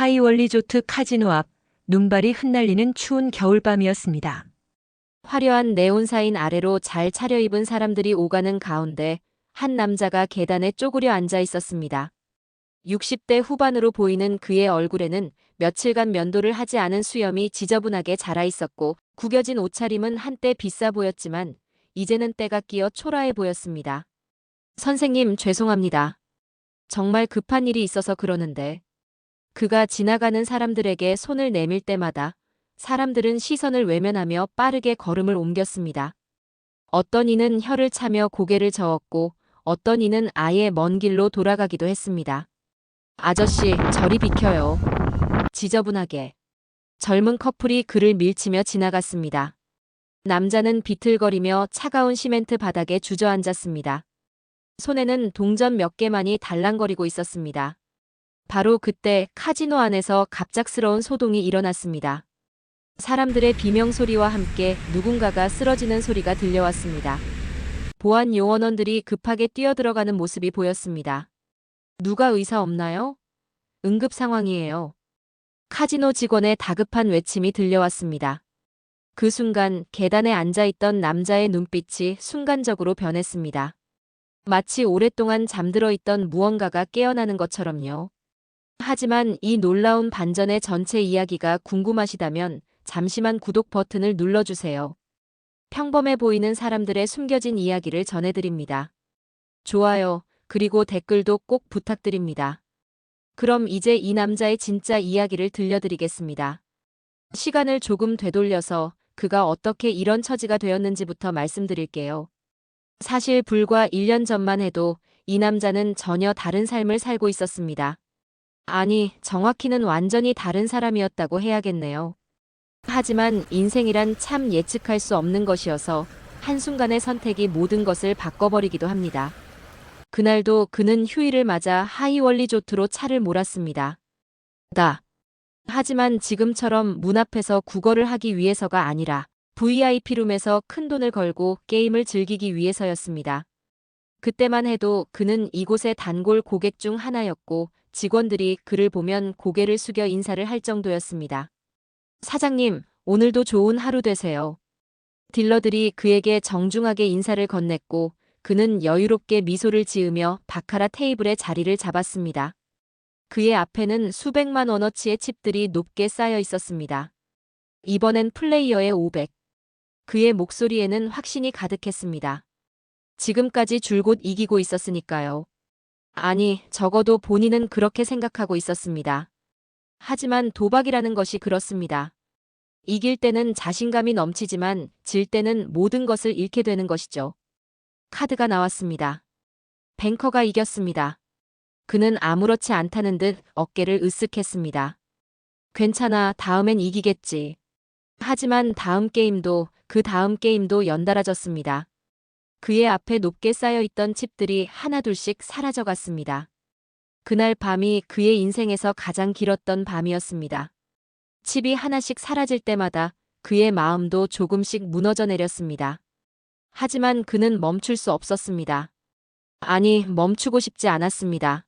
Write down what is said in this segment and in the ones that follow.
하이월 리조트 카지노 앞 눈발이 흩날리는 추운 겨울밤이었습니다. 화려한 네온사인 아래로 잘 차려입은 사람들이 오가는 가운데 한 남자가 계단에 쪼그려 앉아 있었습니다. 60대 후반으로 보이는 그의 얼굴에는 며칠간 면도를 하지 않은 수염이 지저분하게 자라 있었고 구겨진 옷차림은 한때 비싸 보였지만 이제는 때가 끼어 초라해 보였습니다. 선생님, 죄송합니다. 정말 급한 일이 있어서 그러는데. 그가 지나가는 사람들에게 손을 내밀 때마다 사람들은 시선을 외면하며 빠르게 걸음을 옮겼습니다. 어떤 이는 혀를 차며 고개를 저었고 어떤 이는 아예 먼 길로 돌아가기도 했습니다. 아저씨, 저리 비켜요. 지저분하게. 젊은 커플이 그를 밀치며 지나갔습니다. 남자는 비틀거리며 차가운 시멘트 바닥에 주저앉았습니다. 손에는 동전 몇 개만이 달랑거리고 있었습니다. 바로 그때 카지노 안에서 갑작스러운 소동이 일어났습니다. 사람들의 비명소리와 함께 누군가가 쓰러지는 소리가 들려왔습니다. 보안 요원원들이 급하게 뛰어들어가는 모습이 보였습니다. 누가 의사 없나요? 응급 상황이에요. 카지노 직원의 다급한 외침이 들려왔습니다. 그 순간 계단에 앉아있던 남자의 눈빛이 순간적으로 변했습니다. 마치 오랫동안 잠들어 있던 무언가가 깨어나는 것처럼요. 하지만 이 놀라운 반전의 전체 이야기가 궁금하시다면 잠시만 구독 버튼을 눌러주세요. 평범해 보이는 사람들의 숨겨진 이야기를 전해드립니다. 좋아요, 그리고 댓글도 꼭 부탁드립니다. 그럼 이제 이 남자의 진짜 이야기를 들려드리겠습니다. 시간을 조금 되돌려서 그가 어떻게 이런 처지가 되었는지부터 말씀드릴게요. 사실 불과 1년 전만 해도 이 남자는 전혀 다른 삶을 살고 있었습니다. 아니, 정확히는 완전히 다른 사람이었다고 해야겠네요. 하지만 인생이란 참 예측할 수 없는 것이어서 한순간의 선택이 모든 것을 바꿔버리기도 합니다. 그날도 그는 휴일을 맞아 하이월 리조트로 차를 몰았습니다. 하지만 지금처럼 문 앞에서 구걸을 하기 위해서가 아니라 VIP룸에서 큰돈을 걸고 게임을 즐기기 위해서였습니다. 그때만 해도 그는 이곳의 단골 고객 중 하나였고 직원들이 그를 보면 고개를 숙여 인사를 할 정도였습니다. 사장님, 오늘도 좋은 하루 되세요. 딜러들이 그에게 정중하게 인사를 건넸고 그는 여유롭게 미소를 지으며 바카라 테이블에 자리를 잡았습니다. 그의 앞에는 수백만 원어치의 칩들이 높게 쌓여 있었습니다. 이번엔 플레이어의 500. 그의 목소리에는 확신이 가득했습니다. 지금까지 줄곧 이기고 있었으니까요. 아니, 적어도 본인은 그렇게 생각하고 있었습니다. 하지만 도박이라는 것이 그렇습니다. 이길 때는 자신감이 넘치지만 질 때는 모든 것을 잃게 되는 것이죠. 카드가 나왔습니다. 뱅커가 이겼습니다. 그는 아무렇지 않다는 듯 어깨를 으쓱했습니다. 괜찮아, 다음엔 이기겠지. 하지만 다음 게임도 그 다음 게임도 연달아졌습니다. 그의 앞에 높게 쌓여있던 칩들이 하나둘씩 사라져갔습니다. 그날 밤이 그의 인생에서 가장 길었던 밤이었습니다. 칩이 하나씩 사라질 때마다 그의 마음도 조금씩 무너져 내렸습니다. 하지만 그는 멈출 수 없었습니다. 아니, 멈추고 싶지 않았습니다.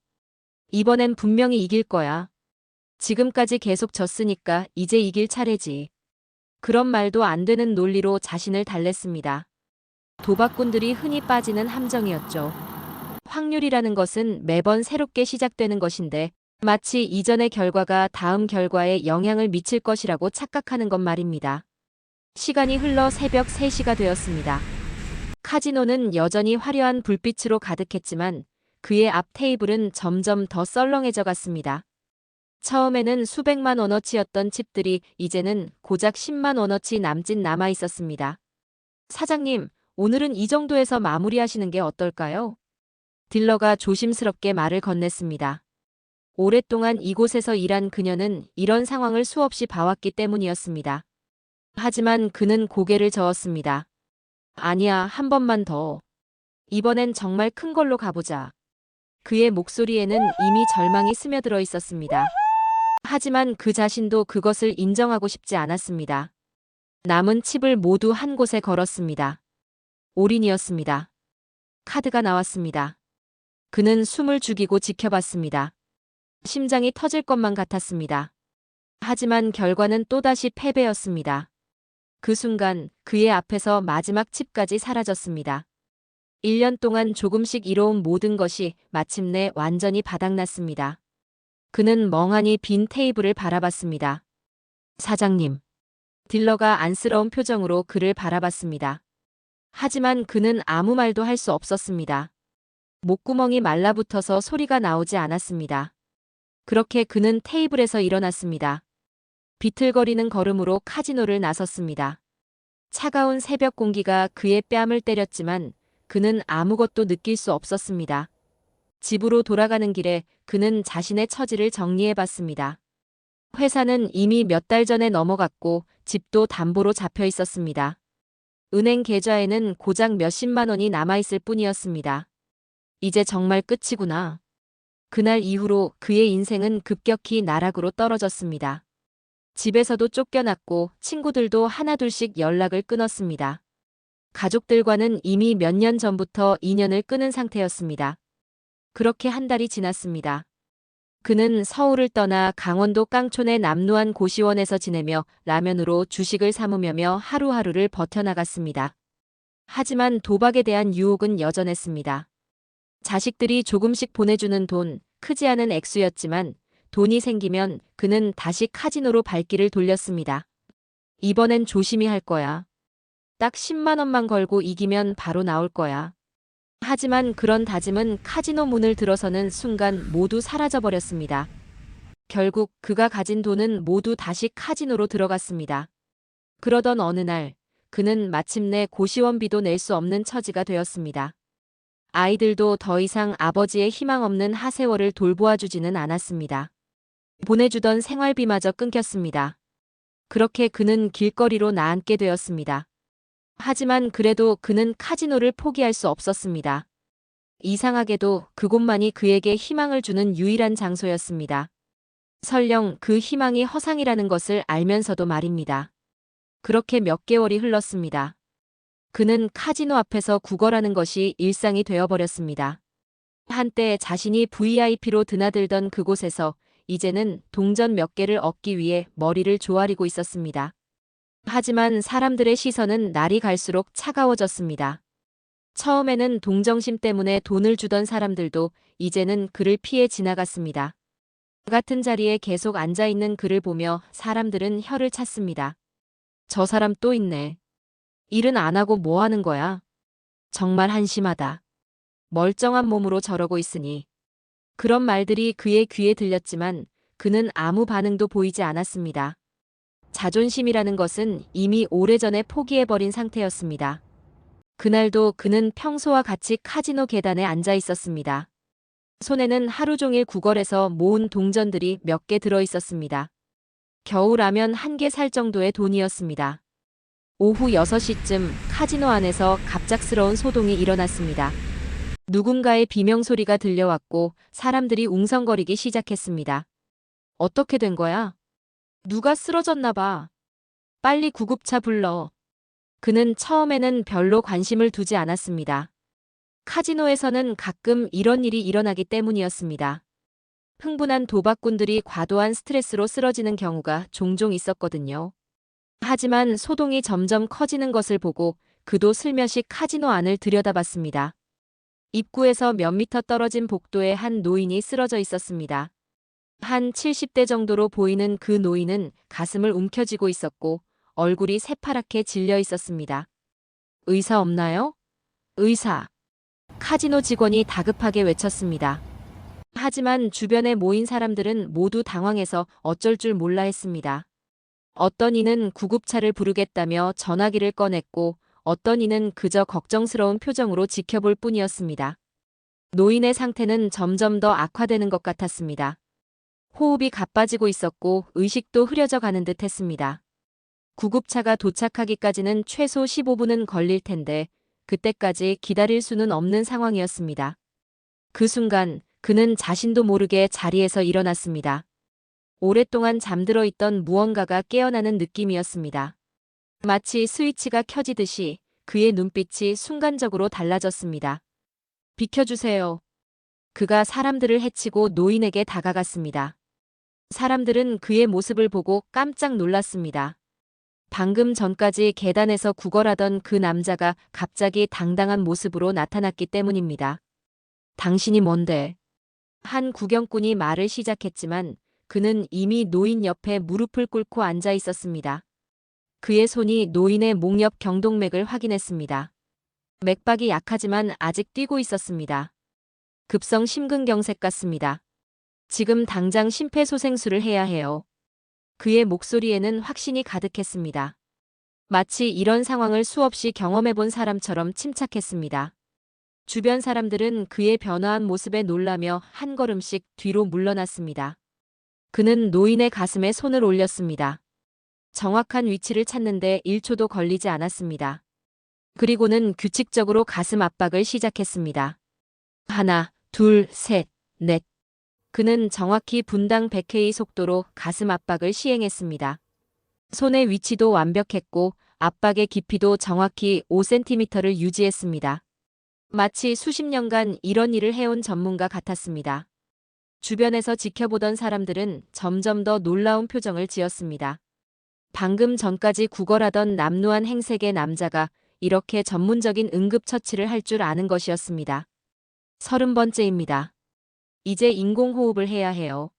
이번엔 분명히 이길 거야. 지금까지 계속 졌으니까 이제 이길 차례지. 그런 말도 안 되는 논리로 자신을 달랬습니다. 도박꾼들이 흔히 빠지는 함정이었죠. 확률이라는 것은 매번 새롭게 시작되는 것인데 마치 이전의 결과가 다음 결과에 영향을 미칠 것이라고 착각하는 것 말입니다. 시간이 흘러 새벽 3시가 되었습니다. 카지노는 여전히 화려한 불빛으로 가득했지만 그의 앞 테이블은 점점 더 썰렁해져 갔습니다. 처음에는 수백만 원어치였던 칩들이 이제는 고작 10만 원어치 남짓 남아 있었습니다. 사장님, 오늘은 이 정도에서 마무리하시는 게 어떨까요? 딜러가 조심스럽게 말을 건넸습니다. 오랫동안 이곳에서 일한 그녀는 이런 상황을 수없이 봐왔기 때문이었습니다. 하지만 그는 고개를 저었습니다. 아니야, 한 번만 더. 이번엔 정말 큰 걸로 가보자. 그의 목소리에는 이미 절망이 스며들어 있었습니다. 하지만 그 자신도 그것을 인정하고 싶지 않았습니다. 남은 칩을 모두 한 곳에 걸었습니다. 올인이었습니다. 카드가 나왔습니다. 그는 숨을 죽이고 지켜봤습니다. 심장이 터질 것만 같았습니다. 하지만 결과는 또다시 패배였습니다. 그 순간 그의 앞에서 마지막 칩까지 사라졌습니다. 1년 동안 조금씩 이뤄온 모든 것이 마침내 완전히 바닥났습니다. 그는 멍하니 빈 테이블을 바라봤습니다. 사장님. 딜러가 안쓰러운 표정으로 그를 바라봤습니다. 하지만 그는 아무 말도 할 수 없었습니다. 목구멍이 말라붙어서 소리가 나오지 않았습니다. 그렇게 그는 테이블에서 일어났습니다. 비틀거리는 걸음으로 카지노를 나섰습니다. 차가운 새벽 공기가 그의 뺨을 때렸지만 그는 아무것도 느낄 수 없었습니다. 집으로 돌아가는 길에 그는 자신의 처지를 정리해봤습니다. 회사는 이미 몇 달 전에 넘어갔고 집도 담보로 잡혀 있었습니다. 은행 계좌에는 고작 몇십만 원이 남아있을 뿐이었습니다. 이제 정말 끝이구나. 그날 이후로 그의 인생은 급격히 나락으로 떨어졌습니다. 집에서도 쫓겨났고 친구들도 하나둘씩 연락을 끊었습니다. 가족들과는 이미 몇 년 전부터 인연을 끊은 상태였습니다. 그렇게 한 달이 지났습니다. 그는 서울을 떠나 강원도 깡촌의 남루한 고시원에서 지내며 라면으로 주식을 사무며 하루하루를 버텨나갔습니다. 하지만 도박에 대한 유혹은 여전했습니다. 자식들이 조금씩 보내주는 돈, 크지 않은 액수였지만 돈이 생기면 그는 다시 카지노로 발길을 돌렸습니다. 이번엔 조심히 할 거야. 딱 10만 원만 걸고 이기면 바로 나올 거야. 하지만 그런 다짐은 카지노 문을 들어서는 순간 모두 사라져버렸습니다. 결국 그가 가진 돈은 모두 다시 카지노로 들어갔습니다. 그러던 어느 날 그는 마침내 고시원비도 낼 수 없는 처지가 되었습니다. 아이들도 더 이상 아버지의 희망 없는 하세월을 돌보아주지는 않았습니다. 보내주던 생활비마저 끊겼습니다. 그렇게 그는 길거리로 나앉게 되었습니다. 하지만 그래도 그는 카지노를 포기할 수 없었습니다. 이상하게도 그곳만이 그에게 희망을 주는 유일한 장소였습니다. 설령 그 희망이 허상이라는 것을 알면서도 말입니다. 그렇게 몇 개월이 흘렀습니다. 그는 카지노 앞에서 구걸하는 것이 일상이 되어버렸습니다. 한때 자신이 VIP로 드나들던 그곳에서 이제는 동전 몇 개를 얻기 위해 머리를 조아리고 있었습니다. 하지만 사람들의 시선은 날이 갈수록 차가워졌습니다. 처음에는 동정심 때문에 돈을 주던 사람들도 이제는 그를 피해 지나갔습니다. 같은 자리에 계속 앉아있는 그를 보며 사람들은 혀를 찼습니다. 저 사람 또 있네. 일은 안 하고 뭐 하는 거야? 정말 한심하다. 멀쩡한 몸으로 저러고 있으니. 그런 말들이 그의 귀에 들렸지만 그는 아무 반응도 보이지 않았습니다. 자존심이라는 것은 이미 오래전에 포기해버린 상태였습니다. 그날도 그는 평소와 같이 카지노 계단에 앉아 있었습니다. 손에는 하루 종일 구걸해서 모은 동전들이 몇 개 들어 있었습니다. 겨우 라면 한 개 살 정도의 돈이었습니다. 오후 6시쯤 카지노 안에서 갑작스러운 소동이 일어났습니다. 누군가의 비명소리가 들려왔고 사람들이 웅성거리기 시작했습니다. 어떻게 된 거야? 누가 쓰러졌나 봐. 빨리 구급차 불러. 그는 처음에는 별로 관심을 두지 않았습니다. 카지노에서는 가끔 이런 일이 일어나기 때문이었습니다. 흥분한 도박꾼들이 과도한 스트레스로 쓰러지는 경우가 종종 있었거든요. 하지만 소동이 점점 커지는 것을 보고 그도 슬며시 카지노 안을 들여다봤습니다. 입구에서 몇 미터 떨어진 복도에 한 노인이 쓰러져 있었습니다. 한 70대 정도로 보이는 그 노인은 가슴을 움켜쥐고 있었고 얼굴이 새파랗게 질려 있었습니다. 의사 없나요? 의사. 카지노 직원이 다급하게 외쳤습니다. 하지만 주변에 모인 사람들은 모두 당황해서 어쩔 줄 몰라 했습니다. 어떤 이는 구급차를 부르겠다며 전화기를 꺼냈고 어떤 이는 그저 걱정스러운 표정으로 지켜볼 뿐이었습니다. 노인의 상태는 점점 더 악화되는 것 같았습니다. 호흡이 가빠지고 있었고 의식도 흐려져 가는 듯 했습니다. 구급차가 도착하기까지는 최소 15분은 걸릴 텐데 그때까지 기다릴 수는 없는 상황이었습니다. 그 순간 그는 자신도 모르게 자리에서 일어났습니다. 오랫동안 잠들어 있던 무언가가 깨어나는 느낌이었습니다. 마치 스위치가 켜지듯이 그의 눈빛이 순간적으로 달라졌습니다. 비켜주세요. 그가 사람들을 해치고 노인에게 다가갔습니다. 사람들은 그의 모습을 보고 깜짝 놀랐습니다. 방금 전까지 계단에서 구걸하던 그 남자가 갑자기 당당한 모습으로 나타났기 때문입니다. 당신이 뭔데? 한 구경꾼이 말을 시작했지만 그는 이미 노인 옆에 무릎을 꿇고 앉아 있었습니다. 그의 손이 노인의 목 옆 경동맥을 확인했습니다. 맥박이 약하지만 아직 뛰고 있었습니다. 급성 심근경색 같습니다. 지금 당장 심폐소생술을 해야 해요. 그의 목소리에는 확신이 가득했습니다. 마치 이런 상황을 수없이 경험해본 사람처럼 침착했습니다. 주변 사람들은 그의 변화한 모습에 놀라며 한 걸음씩 뒤로 물러났습니다. 그는 노인의 가슴에 손을 올렸습니다. 정확한 위치를 찾는데 1초도 걸리지 않았습니다. 그리고는 규칙적으로 가슴 압박을 시작했습니다. 하나, 둘, 셋, 넷. 그는 정확히 분당 100K 속도로 가슴 압박을 시행했습니다. 손의 위치도 완벽했고 압박의 깊이도 정확히 5cm를 유지했습니다. 마치 수십 년간 이런 일을 해온 전문가 같았습니다. 주변에서 지켜보던 사람들은 점점 더 놀라운 표정을 지었습니다. 방금 전까지 구걸하던 남루한 행색의 남자가 이렇게 전문적인 응급처치를 할 줄 아는 것이었습니다. 30번째입니다. 이제 인공호흡을 해야 해요.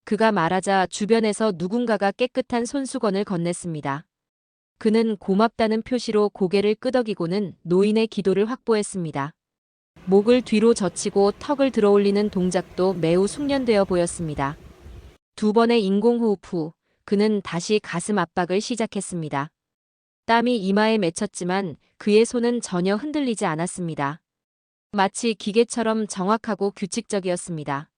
그가 말하자 주변에서 누군가가 깨끗한 손수건을 건넸습니다. 그는 고맙다는 표시로 고개를 끄덕이고는 노인의 기도를 확보했습니다. 목을 뒤로 젖히고 턱을 들어올리는 동작도 매우 숙련되어 보였습니다. 2번의 인공호흡 후 그는 다시 가슴 압박을 시작했습니다. 땀이 이마에 맺혔지만 그의 손은 전혀 흔들리지 않았습니다. 마치 기계처럼 정확하고 규칙적이었습니다.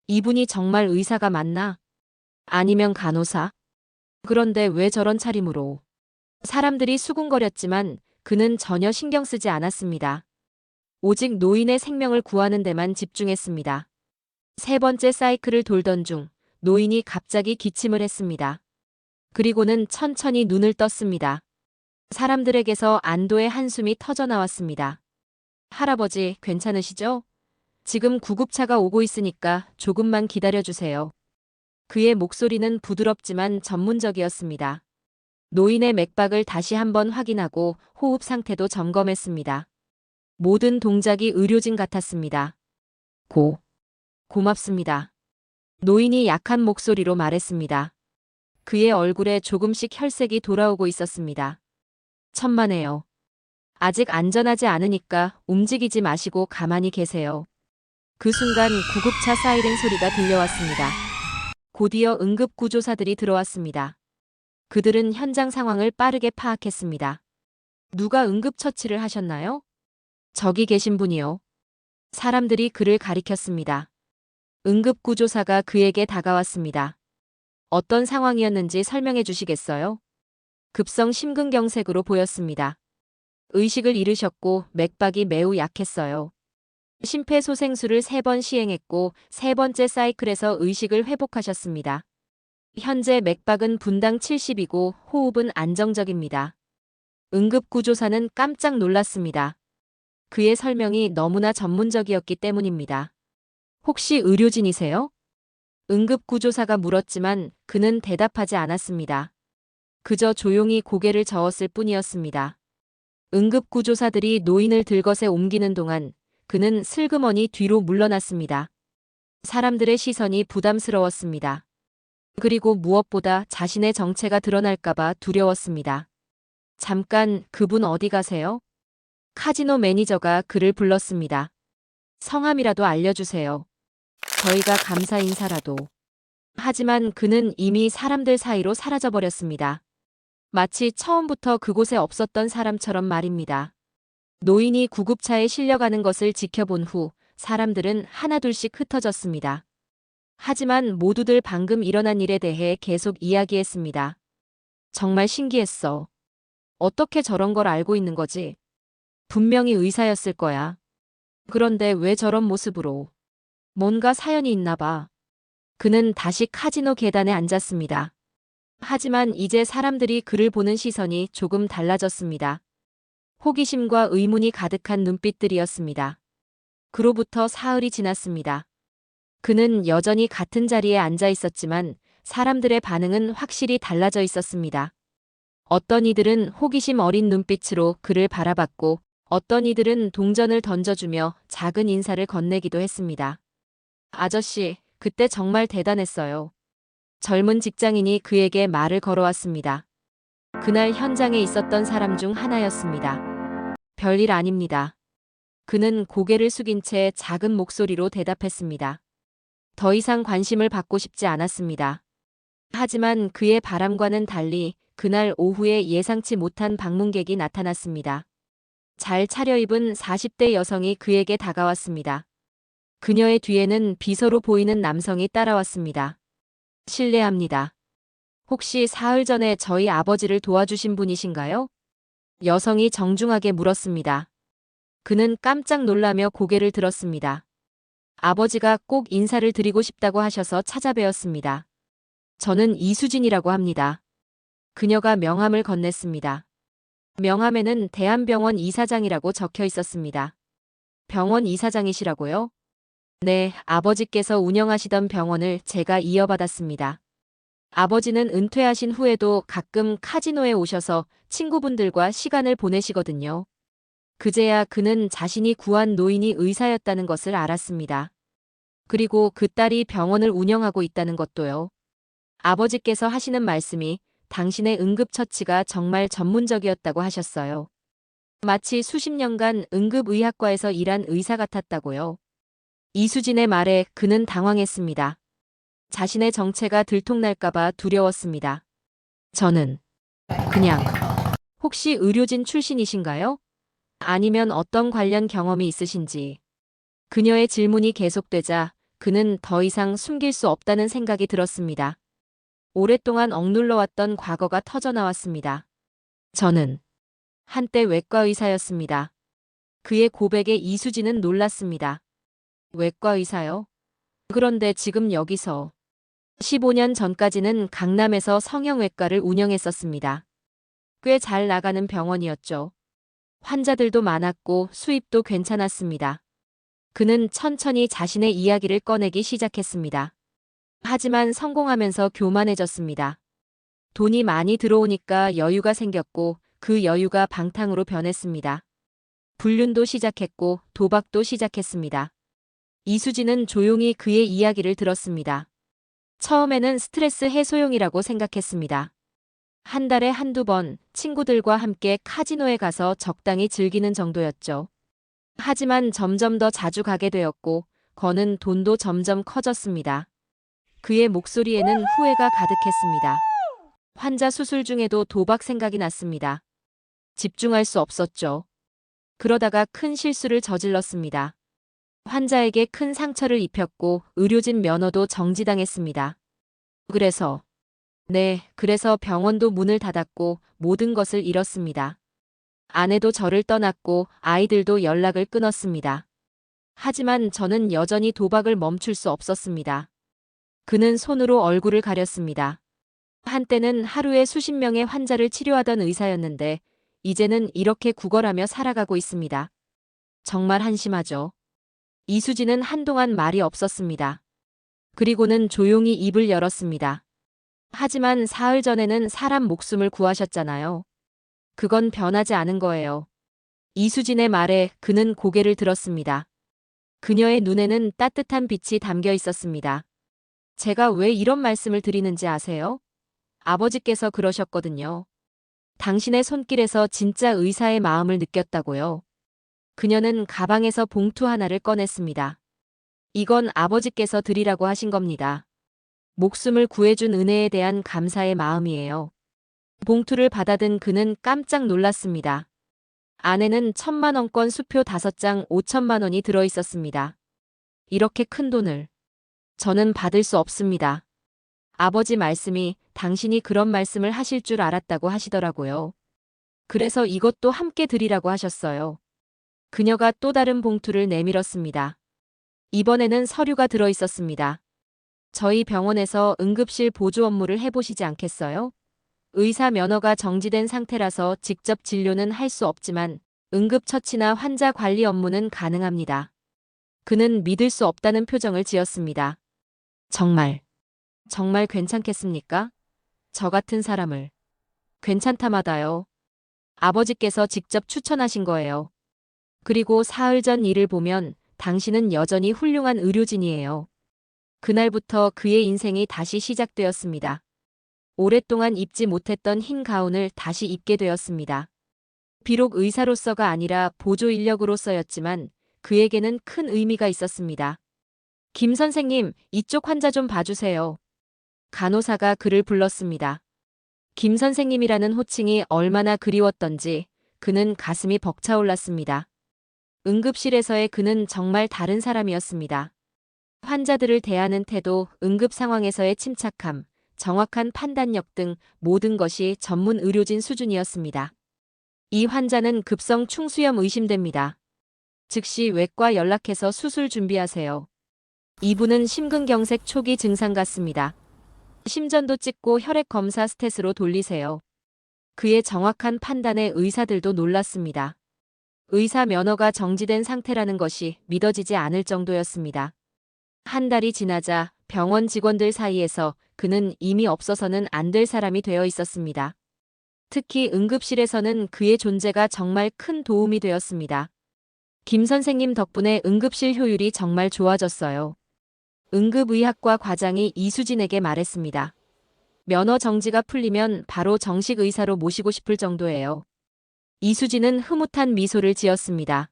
이분이 정말 의사가 맞나? 아니면 간호사? 그런데 왜 저런 차림으로? 사람들이 수군거렸지만 그는 전혀 신경 쓰지 않았습니다. 오직 노인의 생명을 구하는 데만 집중했습니다. 3번째 사이클을 돌던 중 노인이 갑자기 기침을 했습니다. 그리고는 천천히 눈을 떴습니다. 사람들에게서 안도의 한숨이 터져나왔습니다. 할아버지, 괜찮으시죠? 지금 구급차가 오고 있으니까 조금만 기다려주세요. 그의 목소리는 부드럽지만 전문적이었습니다. 노인의 맥박을 다시 한번 확인하고 호흡 상태도 점검했습니다. 모든 동작이 의료진 같았습니다. 고맙습니다. 노인이 약한 목소리로 말했습니다. 그의 얼굴에 조금씩 혈색이 돌아오고 있었습니다. 천만에요. 아직 안전하지 않으니까 움직이지 마시고 가만히 계세요. 그 순간 구급차 사이렌 소리가 들려왔습니다. 곧이어 응급구조사들이 들어왔습니다. 그들은 현장 상황을 빠르게 파악했습니다. 누가 응급처치를 하셨나요? 저기 계신 분이요. 사람들이 그를 가리켰습니다. 응급구조사가 그에게 다가왔습니다. 어떤 상황이었는지 설명해 주시겠어요? 급성 심근경색으로 보였습니다. 의식을 잃으셨고 맥박이 매우 약했어요. 심폐소생술을 3번 시행했고 3번째 사이클에서 의식을 회복하셨습니다. 현재 맥박은 분당 70이고 호흡은 안정적입니다. 응급구조사는 깜짝 놀랐습니다. 그의 설명이 너무나 전문적이었기 때문입니다. 혹시 의료진이세요? 응급구조사가 물었지만 그는 대답하지 않았습니다. 그저 조용히 고개를 저었을 뿐이었습니다. 응급구조사들이 노인을 들것에 옮기는 동안 그는 슬그머니 뒤로 물러났습니다. 사람들의 시선이 부담스러웠습니다. 그리고 무엇보다 자신의 정체가 드러날까봐 두려웠습니다. 잠깐, 그분 어디 가세요? 카지노 매니저가 그를 불렀습니다. 성함이라도 알려주세요. 저희가 감사 인사라도. 하지만 그는 이미 사람들 사이로 사라져버렸습니다. 마치 처음부터 그곳에 없었던 사람처럼 말입니다. 노인이 구급차에 실려가는 것을 지켜본 후 사람들은 하나둘씩 흩어졌습니다. 하지만 모두들 방금 일어난 일에 대해 계속 이야기했습니다. 정말 신기했어. 어떻게 저런 걸 알고 있는 거지? 분명히 의사였을 거야. 그런데 왜 저런 모습으로? 뭔가 사연이 있나 봐. 그는 다시 카지노 계단에 앉았습니다. 하지만 이제 사람들이 그를 보는 시선이 조금 달라졌습니다. 호기심과 의문이 가득한 눈빛들이었습니다. 그로부터 사흘이 지났습니다. 그는 여전히 같은 자리에 앉아 있었지만 사람들의 반응은 확실히 달라져 있었습니다. 어떤 이들은 호기심 어린 눈빛으로 그를 바라봤고 어떤 이들은 동전을 던져주며 작은 인사를 건네기도 했습니다. 아저씨, 그때 정말 대단했어요. 젊은 직장인이 그에게 말을 걸어왔습니다. 그날 현장에 있었던 사람 중 하나였습니다. 별일 아닙니다. 그는 고개를 숙인 채 작은 목소리로 대답했습니다. 더 이상 관심을 받고 싶지 않았습니다. 하지만 그의 바람과는 달리 그날 오후에 예상치 못한 방문객이 나타났습니다. 잘 차려입은 40대 여성이 그에게 다가왔습니다. 그녀의 뒤에는 비서로 보이는 남성이 따라왔습니다. 실례합니다. 혹시 사흘 전에 저희 아버지를 도와주신 분이신가요? 여성이 정중하게 물었습니다. 그는 깜짝 놀라며 고개를 들었습니다. 아버지가 꼭 인사를 드리고 싶다고 하셔서 찾아뵈었습니다. 저는 이수진이라고 합니다. 그녀가 명함을 건넸습니다. 명함에는 대한병원 이사장이라고 적혀 있었습니다. 병원 이사장이시라고요? 네, 아버지께서 운영하시던 병원을 제가 이어받았습니다. 아버지는 은퇴하신 후에도 가끔 카지노에 오셔서 친구분들과 시간을 보내시거든요. 그제야 그는 자신이 구한 노인이 의사였다는 것을 알았습니다. 그리고 그 딸이 병원을 운영하고 있다는 것도요. 아버지께서 하시는 말씀이 당신의 응급처치가 정말 전문적이었다고 하셨어요. 마치 수십 년간 응급의학과에서 일한 의사 같았다고요. 이수진의 말에 그는 당황했습니다. 자신의 정체가 들통날까봐 두려웠습니다. 저는 그냥 혹시 의료진 출신이신가요? 아니면 어떤 관련 경험이 있으신지. 그녀의 질문이 계속되자 그는 더 이상 숨길 수 없다는 생각이 들었습니다. 오랫동안 억눌러왔던 과거가 터져나왔습니다. 저는 한때 외과 의사였습니다. 그의 고백에 이수진은 놀랐습니다. 외과 의사요? 그런데 지금 여기서 15년 전까지는 강남에서 성형외과를 운영했었습니다. 꽤 잘 나가는 병원이었죠. 환자들도 많았고 수입도 괜찮았습니다. 그는 천천히 자신의 이야기를 꺼내기 시작했습니다. 하지만 성공하면서 교만해졌습니다. 돈이 많이 들어오니까 여유가 생겼고 그 여유가 방탕으로 변했습니다. 불륜도 시작했고 도박도 시작했습니다. 이수진은 조용히 그의 이야기를 들었습니다. 처음에는 스트레스 해소용이라고 생각했습니다. 한 달에 한두 번 친구들과 함께 카지노에 가서 적당히 즐기는 정도였죠. 하지만 점점 더 자주 가게 되었고 거는 돈도 점점 커졌습니다. 그의 목소리에는 후회가 가득했습니다. 환자 수술 중에도 도박 생각이 났습니다. 집중할 수 없었죠. 그러다가 큰 실수를 저질렀습니다. 환자에게 큰 상처를 입혔고 의료진 면허도 정지당했습니다. 그래서 병원도 문을 닫았고 모든 것을 잃었습니다. 아내도 저를 떠났고 아이들도 연락을 끊었습니다. 하지만 저는 여전히 도박을 멈출 수 없었습니다. 그는 손으로 얼굴을 가렸습니다. 한때는 하루에 수십 명의 환자를 치료하던 의사였는데 이제는 이렇게 구걸하며 살아가고 있습니다. 정말 한심하죠. 이수진은 한동안 말이 없었습니다. 그리고는 조용히 입을 열었습니다. 하지만 사흘 전에는 사람 목숨을 구하셨잖아요. 그건 변하지 않은 거예요. 이수진의 말에 그는 고개를 들었습니다. 그녀의 눈에는 따뜻한 빛이 담겨 있었습니다. 제가 왜 이런 말씀을 드리는지 아세요? 아버지께서 그러셨거든요. 당신의 손길에서 진짜 의사의 마음을 느꼈다고요. 그녀는 가방에서 봉투 하나를 꺼냈습니다. 이건 아버지께서 드리라고 하신 겁니다. 목숨을 구해준 은혜에 대한 감사의 마음이에요. 봉투를 받아든 그는 깜짝 놀랐습니다. 안에는 1,000만원권 수표 5장 5천만 원이 들어있었습니다. 이렇게 큰 돈을 저는 받을 수 없습니다. 아버지 말씀이 당신이 그런 말씀을 하실 줄 알았다고 하시더라고요. 그래서 이것도 함께 드리라고 하셨어요. 그녀가 또 다른 봉투를 내밀었습니다. 이번에는 서류가 들어있었습니다. 저희 병원에서 응급실 보조 업무를 해보시지 않겠어요? 의사 면허가 정지된 상태라서 직접 진료는 할 수 없지만 응급처치나 환자 관리 업무는 가능합니다. 그는 믿을 수 없다는 표정을 지었습니다. 정말, 정말 괜찮겠습니까? 저 같은 사람을. 괜찮다마다요. 아버지께서 직접 추천하신 거예요. 그리고 사흘 전 일을 보면 당신은 여전히 훌륭한 의료진이에요. 그날부터 그의 인생이 다시 시작되었습니다. 오랫동안 입지 못했던 흰 가운을 다시 입게 되었습니다. 비록 의사로서가 아니라 보조 인력으로서였지만 그에게는 큰 의미가 있었습니다. 김 선생님, 이쪽 환자 좀 봐주세요. 간호사가 그를 불렀습니다. 김 선생님이라는 호칭이 얼마나 그리웠던지 그는 가슴이 벅차올랐습니다. 응급실에서의 그는 정말 다른 사람이었습니다. 환자들을 대하는 태도, 응급 상황에서의 침착함, 정확한 판단력 등 모든 것이 전문 의료진 수준이었습니다. 이 환자는 급성 충수염 의심됩니다. 즉시 외과 연락해서 수술 준비하세요. 이분은 심근경색 초기 증상 같습니다. 심전도 찍고 혈액 검사 스탯으로 돌리세요. 그의 정확한 판단에 의사들도 놀랐습니다. 의사 면허가 정지된 상태라는 것이 믿어지지 않을 정도였습니다. 한 달이 지나자 병원 직원들 사이에서 그는 이미 없어서는 안 될 사람이 되어 있었습니다. 특히 응급실에서는 그의 존재가 정말 큰 도움이 되었습니다. 김 선생님 덕분에 응급실 효율이 정말 좋아졌어요. 응급의학과 과장이 이수진에게 말했습니다. 면허 정지가 풀리면 바로 정식 의사로 모시고 싶을 정도예요. 이수진은 흐뭇한 미소를 지었습니다.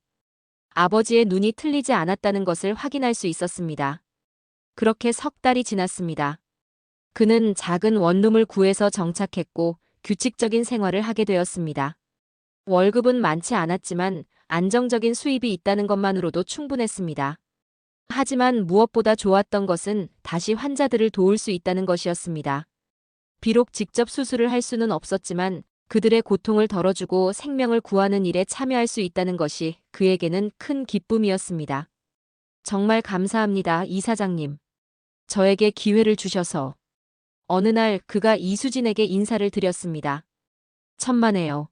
아버지의 눈이 틀리지 않았다는 것을 확인할 수 있었습니다. 그렇게 석 달이 지났습니다. 그는 작은 원룸을 구해서 정착했고 규칙적인 생활을 하게 되었습니다. 월급은 많지 않았지만 안정적인 수입이 있다는 것만으로도 충분했습니다. 하지만 무엇보다 좋았던 것은 다시 환자들을 도울 수 있다는 것이었습니다. 비록 직접 수술을 할 수는 없었지만 그들의 고통을 덜어주고 생명을 구하는 일에 참여할 수 있다는 것이 그에게는 큰 기쁨이었습니다. 정말 감사합니다, 이사장님. 저에게 기회를 주셔서. 어느 날 그가 이수진에게 인사를 드렸습니다. 천만에요.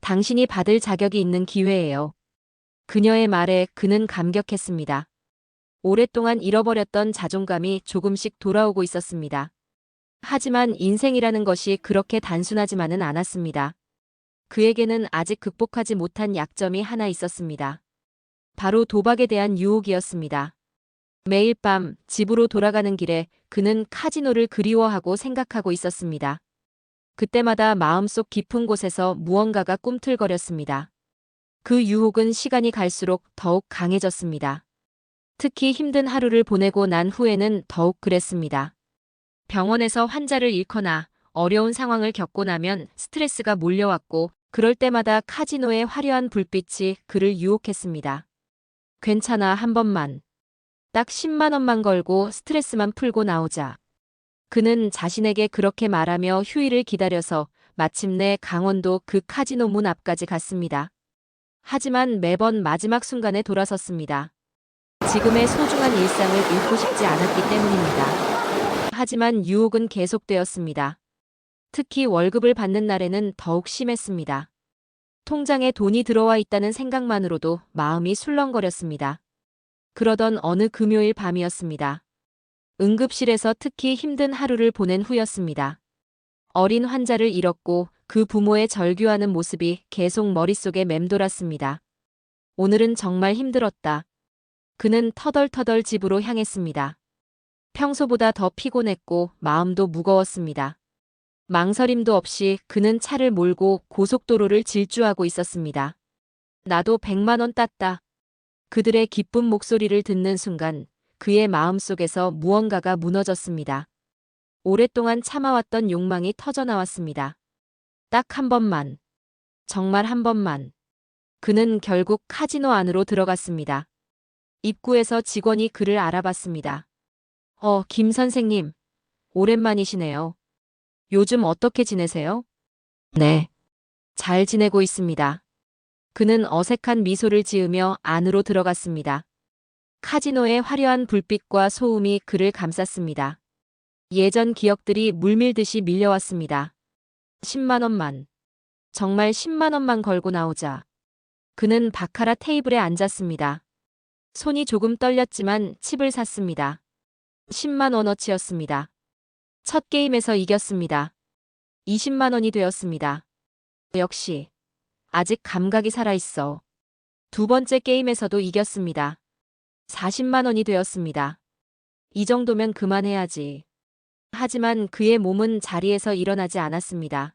당신이 받을 자격이 있는 기회예요. 그녀의 말에 그는 감격했습니다. 오랫동안 잃어버렸던 자존감이 조금씩 돌아오고 있었습니다. 하지만 인생이라는 것이 그렇게 단순하지만은 않았습니다. 그에게는 아직 극복하지 못한 약점이 하나 있었습니다. 바로 도박에 대한 유혹이었습니다. 매일 밤 집으로 돌아가는 길에 그는 카지노를 그리워하고 생각하고 있었습니다. 그때마다 마음속 깊은 곳에서 무언가가 꿈틀거렸습니다. 그 유혹은 시간이 갈수록 더욱 강해졌습니다. 특히 힘든 하루를 보내고 난 후에는 더욱 그랬습니다. 병원에서 환자를 잃거나 어려운 상황을 겪고 나면 스트레스가 몰려왔고 그럴 때마다 카지노의 화려한 불빛이 그를 유혹했습니다. 괜찮아, 한 번만. 딱 10만 원만 걸고 스트레스만 풀고 나오자. 그는 자신에게 그렇게 말하며 휴일을 기다려서 마침내 강원도 그 카지노 문 앞까지 갔습니다. 하지만 매번 마지막 순간에 돌아섰습니다. 지금의 소중한 일상을 잃고 싶지 않았기 때문입니다. 하지만 유혹은 계속되었습니다. 특히 월급을 받는 날에는 더욱 심했습니다. 통장에 돈이 들어와 있다는 생각만으로도 마음이 술렁거렸습니다. 그러던 어느 금요일 밤이었습니다. 응급실에서 특히 힘든 하루를 보낸 후였습니다. 어린 환자를 잃었고 그 부모의 절규하는 모습이 계속 머릿속에 맴돌았습니다. 오늘은 정말 힘들었다. 그는 터덜터덜 집으로 향했습니다. 평소보다 더 피곤했고 마음도 무거웠습니다. 망설임도 없이 그는 차를 몰고 고속도로를 질주하고 있었습니다. 나도 100만 원 땄다. 그들의 기쁜 목소리를 듣는 순간 그의 마음속에서 무언가가 무너졌습니다. 오랫동안 참아왔던 욕망이 터져나왔습니다. 딱 한 번만. 정말 한 번만. 그는 결국 카지노 안으로 들어갔습니다. 입구에서 직원이 그를 알아봤습니다. 김 선생님. 오랜만이시네요. 요즘 어떻게 지내세요? 네. 잘 지내고 있습니다. 그는 어색한 미소를 지으며 안으로 들어갔습니다. 카지노의 화려한 불빛과 소음이 그를 감쌌습니다. 예전 기억들이 물밀듯이 밀려왔습니다. 10만 원만. 정말 10만 원만 걸고 나오자. 그는 바카라 테이블에 앉았습니다. 손이 조금 떨렸지만 칩을 샀습니다. 10만 원어치였습니다. 첫 게임에서 이겼습니다. 20만 원이 되었습니다. 역시 아직 감각이 살아있어. 두 번째 게임에서도 이겼습니다. 40만 원이 되었습니다. 이 정도면 그만해야지. 하지만 그의 몸은 자리에서 일어나지 않았습니다.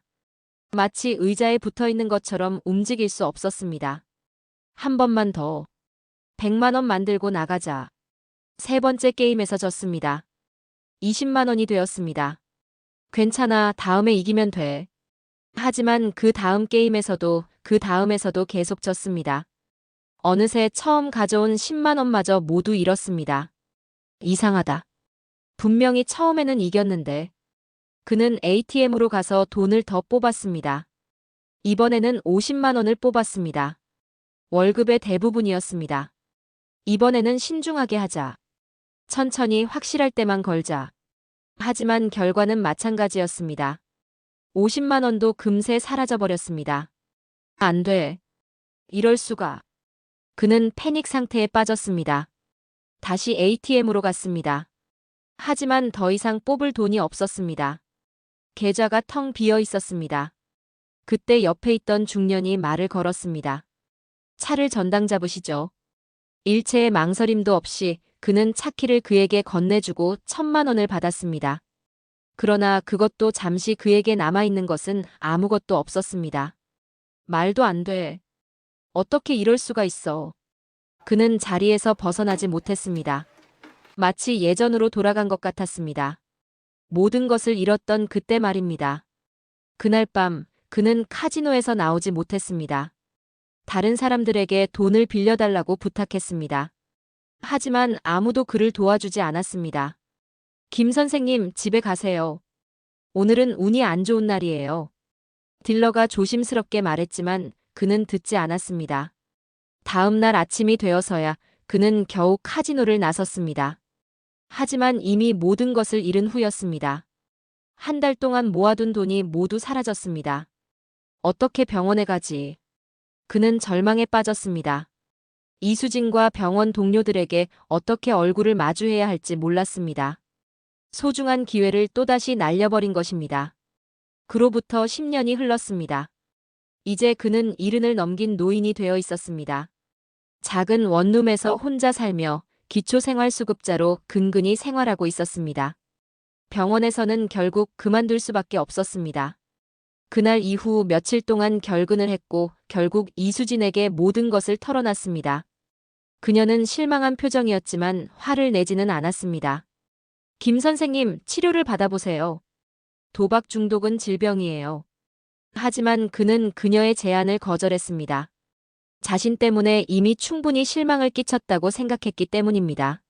마치 의자에 붙어 있는 것처럼 움직일 수 없었습니다. 한 번만 더. 100만 원 만들고 나가자. 세 번째 게임에서 졌습니다. 20만 원이 되었습니다. 괜찮아, 다음에 이기면 돼. 하지만 그 다음 게임에서도 그 다음에서도 계속 졌습니다. 어느새 처음 가져온 10만 원마저 모두 잃었습니다. 이상하다. 분명히 처음에는 이겼는데. 그는 ATM으로 가서 돈을 더 뽑았습니다. 이번에는 50만 원을 뽑았습니다. 월급의 대부분이었습니다. 이번에는 신중하게 하자. 천천히 확실할 때만 걸자. 하지만 결과는 마찬가지였습니다. 50만 원도 금세 사라져버렸습니다. 안 돼. 이럴 수가. 그는 패닉 상태에 빠졌습니다. 다시 ATM으로 갔습니다. 하지만 더 이상 뽑을 돈이 없었습니다. 계좌가 텅 비어 있었습니다. 그때 옆에 있던 중년이 말을 걸었습니다. 차를 전당 잡으시죠. 일체의 망설임도 없이 그는 차키를 그에게 건네주고 1,000만 원을 받았습니다. 그러나 그것도 잠시 그에게 남아있는 것은 아무것도 없었습니다. 말도 안 돼. 어떻게 이럴 수가 있어. 그는 자리에서 벗어나지 못했습니다. 마치 예전으로 돌아간 것 같았습니다. 모든 것을 잃었던 그때 말입니다. 그날 밤 그는 카지노에서 나오지 못했습니다. 다른 사람들에게 돈을 빌려달라고 부탁했습니다. 하지만 아무도 그를 도와주지 않았습니다. 김 선생님, 집에 가세요. 오늘은 운이 안 좋은 날이에요. 딜러가 조심스럽게 말했지만 그는 듣지 않았습니다. 다음 날 아침이 되어서야 그는 겨우 카지노를 나섰습니다. 하지만 이미 모든 것을 잃은 후였습니다. 한 달 동안 모아둔 돈이 모두 사라졌습니다. 어떻게 병원에 가지? 그는 절망에 빠졌습니다. 이수진과 병원 동료들에게 어떻게 얼굴을 마주해야 할지 몰랐습니다. 소중한 기회를 또다시 날려버린 것입니다. 그로부터 10년이 흘렀습니다. 이제 그는 70을 넘긴 노인이 되어 있었습니다. 작은 원룸에서 혼자 살며 기초생활수급자로 근근히 생활하고 있었습니다. 병원에서는 결국 그만둘 수밖에 없었습니다. 그날 이후 며칠 동안 결근을 했고 결국 이수진에게 모든 것을 털어놨습니다. 그녀는 실망한 표정이었지만 화를 내지는 않았습니다. 김 선생님, 치료를 받아보세요. 도박 중독은 질병이에요. 하지만 그는 그녀의 제안을 거절했습니다. 자신 때문에 이미 충분히 실망을 끼쳤다고 생각했기 때문입니다.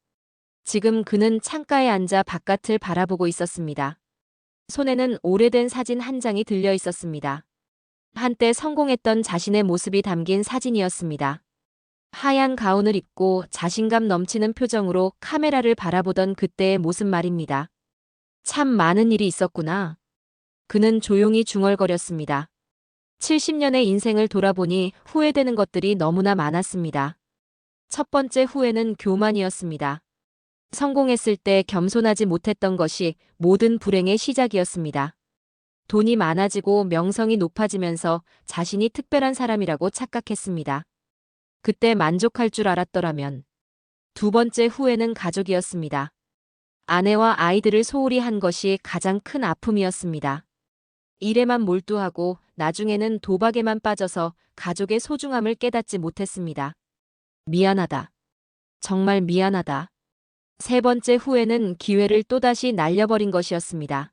지금 그는 창가에 앉아 바깥을 바라보고 있었습니다. 손에는 오래된 사진 한 장이 들려 있었습니다. 한때 성공했던 자신의 모습이 담긴 사진이었습니다. 하얀 가운을 입고 자신감 넘치는 표정으로 카메라를 바라보던 그때의 모습 말입니다. 참 많은 일이 있었구나. 그는 조용히 중얼거렸습니다. 70년의 인생을 돌아보니 후회되는 것들이 너무나 많았습니다. 첫 번째 후회는 교만이었습니다. 성공했을 때 겸손하지 못했던 것이 모든 불행의 시작이었습니다. 돈이 많아지고 명성이 높아지면서 자신이 특별한 사람이라고 착각했습니다. 그때 만족할 줄 알았더라면. 두 번째 후회는 가족이었습니다. 아내와 아이들을 소홀히 한 것이 가장 큰 아픔이었습니다. 일에만 몰두하고 나중에는 도박에만 빠져서 가족의 소중함을 깨닫지 못했습니다. 미안하다. 정말 미안하다. 세 번째 후회는 기회를 또다시 날려버린 것이었습니다.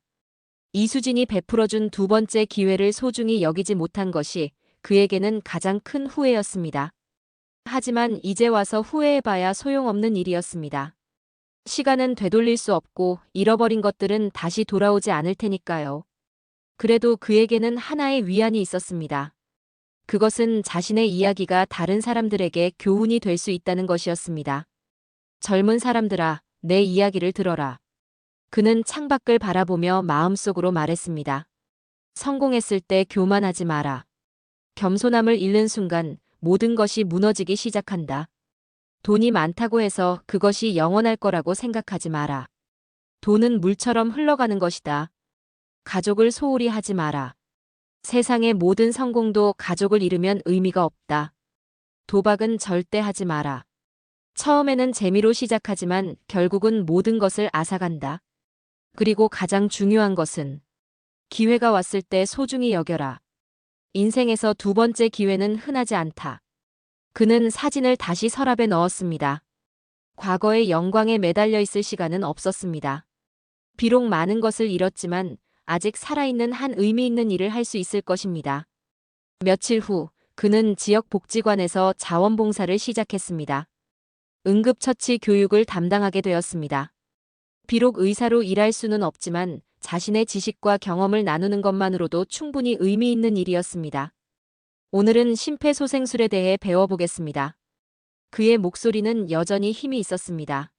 이수진이 베풀어준 두 번째 기회를 소중히 여기지 못한 것이 그에게는 가장 큰 후회였습니다. 하지만 이제 와서 후회해봐야 소용없는 일이었습니다. 시간은 되돌릴 수 없고 잃어버린 것들은 다시 돌아오지 않을 테니까요. 그래도 그에게는 하나의 위안이 있었습니다. 그것은 자신의 이야기가 다른 사람들에게 교훈이 될 수 있다는 것이었습니다. 젊은 사람들아, 내 이야기를 들어라. 그는 창밖을 바라보며 마음속으로 말했습니다. 성공했을 때 교만하지 마라. 겸손함을 잃는 순간 모든 것이 무너지기 시작한다. 돈이 많다고 해서 그것이 영원할 거라고 생각하지 마라. 돈은 물처럼 흘러가는 것이다. 가족을 소홀히 하지 마라. 세상의 모든 성공도 가족을 잃으면 의미가 없다. 도박은 절대 하지 마라. 처음에는 재미로 시작하지만 결국은 모든 것을 앗아간다. 그리고 가장 중요한 것은 기회가 왔을 때 소중히 여겨라. 인생에서 두 번째 기회는 흔하지 않다. 그는 사진을 다시 서랍에 넣었습니다. 과거의 영광에 매달려 있을 시간은 없었습니다. 비록 많은 것을 잃었지만 아직 살아있는 한 의미 있는 일을 할 수 있을 것입니다. 며칠 후 그는 지역 복지관에서 자원봉사를 시작했습니다. 응급처치 교육을 담당하게 되었습니다. 비록 의사로 일할 수는 없지만 자신의 지식과 경험을 나누는 것만으로도 충분히 의미 있는 일이었습니다. 오늘은 심폐소생술에 대해 배워보겠습니다. 그의 목소리는 여전히 힘이 있었습니다.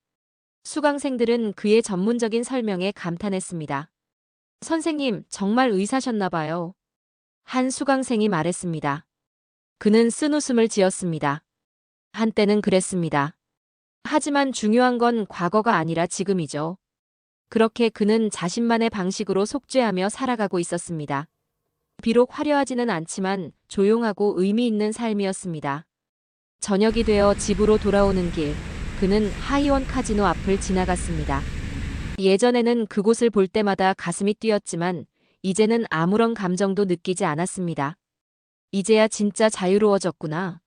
수강생들은 그의 전문적인 설명에 감탄했습니다. 선생님, 정말 의사셨나 봐요. 한 수강생이 말했습니다. 그는 쓴웃음을 지었습니다. 한때는 그랬습니다. 하지만 중요한 건 과거가 아니라 지금이죠. 그렇게 그는 자신만의 방식으로 속죄하며 살아가고 있었습니다. 비록 화려하지는 않지만 조용하고 의미 있는 삶이었습니다. 저녁이 되어 집으로 돌아오는 길, 그는 하이원 카지노 앞을 지나갔습니다. 예전에는 그곳을 볼 때마다 가슴이 뛰었지만 이제는 아무런 감정도 느끼지 않았습니다. 이제야 진짜 자유로워졌구나.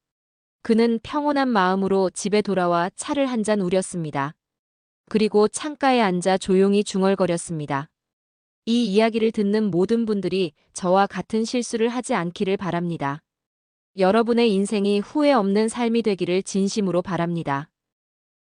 그는 평온한 마음으로 집에 돌아와 차를 한 잔 우렸습니다. 그리고 창가에 앉아 조용히 중얼거렸습니다. 이 이야기를 듣는 모든 분들이 저와 같은 실수를 하지 않기를 바랍니다. 여러분의 인생이 후회 없는 삶이 되기를 진심으로 바랍니다.